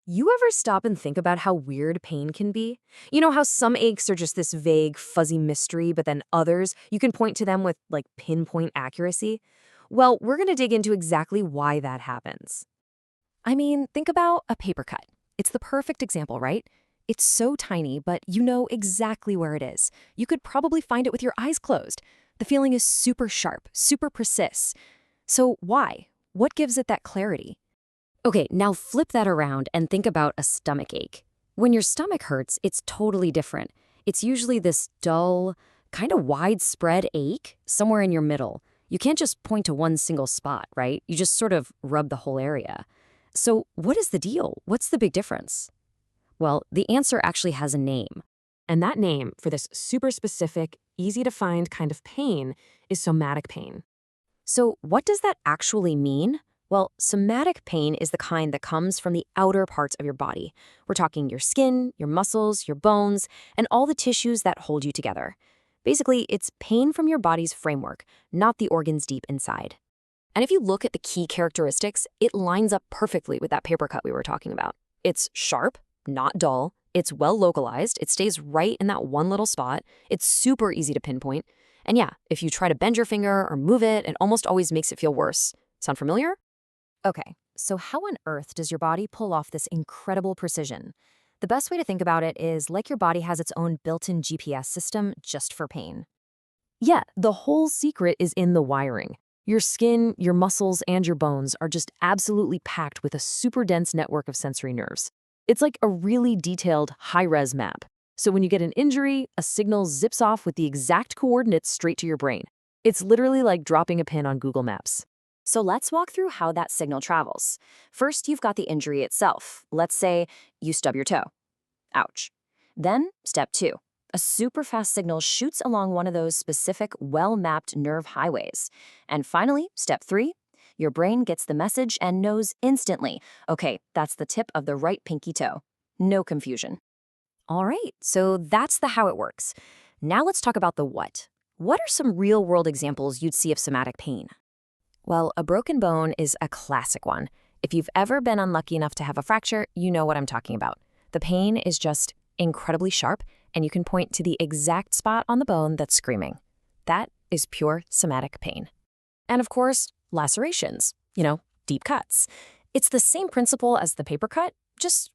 You ever stop and think about how weird pain can be? You know how some aches are just this vague, fuzzy mystery, but then others, you can point to them with like pinpoint accuracy? Well, we're going to dig into exactly why that happens. I mean, think about a paper cut. It's the perfect example, right? It's so tiny, but you know exactly where it is. You could probably find it with your eyes closed. The feeling is super sharp, super precise. So why? What gives it that clarity? Okay, now flip that around and think about a stomach ache. When your stomach hurts, it's totally different. It's usually this dull, kind of widespread ache somewhere in your middle. You can't just point to one single spot, right? You just sort of rub the whole area. So what is the deal? What's the big difference? Well, the answer actually has a name. And that name for this super specific, easy to find kind of pain is somatic pain. So what does that actually mean? Well, somatic pain is the kind that comes from the outer parts of your body. We're talking your skin, your muscles, your bones, and all the tissues that hold you together. Basically, it's pain from your body's framework, not the organs deep inside. And if you look at the key characteristics, it lines up perfectly with that paper cut we were talking about. It's sharp, not dull. It's well localized. It stays right in that one little spot. It's super easy to pinpoint. And yeah, if you try to bend your finger or move it, it almost always makes it feel worse. Sound familiar? Okay, so how on earth does your body pull off this incredible precision? The best way to think about it is like your body has its own built-in GPS system just for pain. Yeah, the whole secret is in the wiring. Your skin, your muscles, and your bones are just absolutely packed with a super dense network of sensory nerves. It's like a really detailed, high-res map. So when you get an injury, a signal zips off with the exact coordinates straight to your brain. It's literally like dropping a pin on Google Maps. So let's walk through how that signal travels. First, you've got the injury itself. Let's say you stub your toe. Ouch. Then, step 2. A super fast signal shoots along one of those specific, well-mapped nerve highways. And finally, step 3. Your brain gets the message and knows instantly, okay, that's the tip of the right pinky toe. No confusion. All right, so that's the how it works. Now let's talk about the what. What are some real-world examples you'd see of somatic pain? Well, a broken bone is a classic one. If you've ever been unlucky enough to have a fracture, you know what I'm talking about. The pain is just incredibly sharp, and you can point to the exact spot on the bone that's screaming. That is pure somatic pain. And of course, lacerations, deep cuts. It's the same principle as the paper cut, just,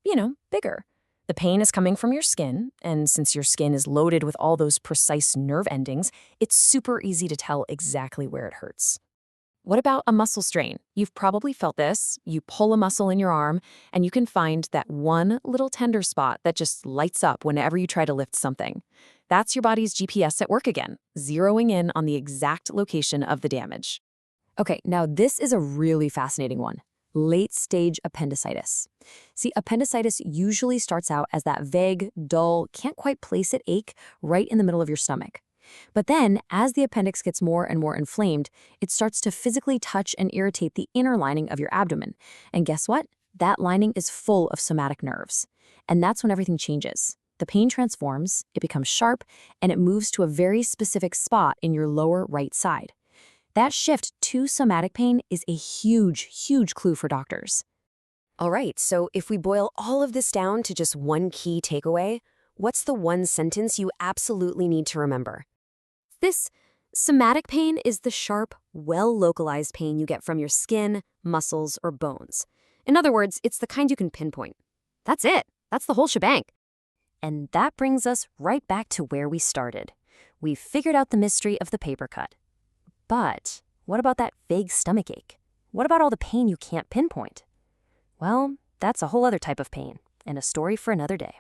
bigger. The pain is coming from your skin, and since your skin is loaded with all those precise nerve endings, it's super easy to tell exactly where it hurts. What about a muscle strain? You've probably felt this. You pull a muscle in your arm, and you can find that one little tender spot that just lights up whenever you try to lift something. That's your body's GPS at work again, zeroing in on the exact location of the damage. Okay, now this is a really fascinating one. Late-stage appendicitis. See, appendicitis usually starts out as that vague, dull, can't quite place it ache right in the middle of your stomach. But then, as the appendix gets more and more inflamed, it starts to physically touch and irritate the inner lining of your abdomen. And guess what? That lining is full of somatic nerves. And that's when everything changes. The pain transforms, it becomes sharp, and it moves to a very specific spot in your lower right side. That shift to somatic pain is a huge, huge clue for doctors. All right, so if we boil all of this down to just one key takeaway, what's the one sentence you absolutely need to remember? This somatic pain is the sharp, well-localized pain you get from your skin, muscles, or bones. In other words, it's the kind you can pinpoint. That's it. That's the whole shebang. And that brings us right back to where we started. We've figured out the mystery of the paper cut. But what about that vague stomach ache? What about all the pain you can't pinpoint? Well, that's a whole other type of pain, and a story for another day.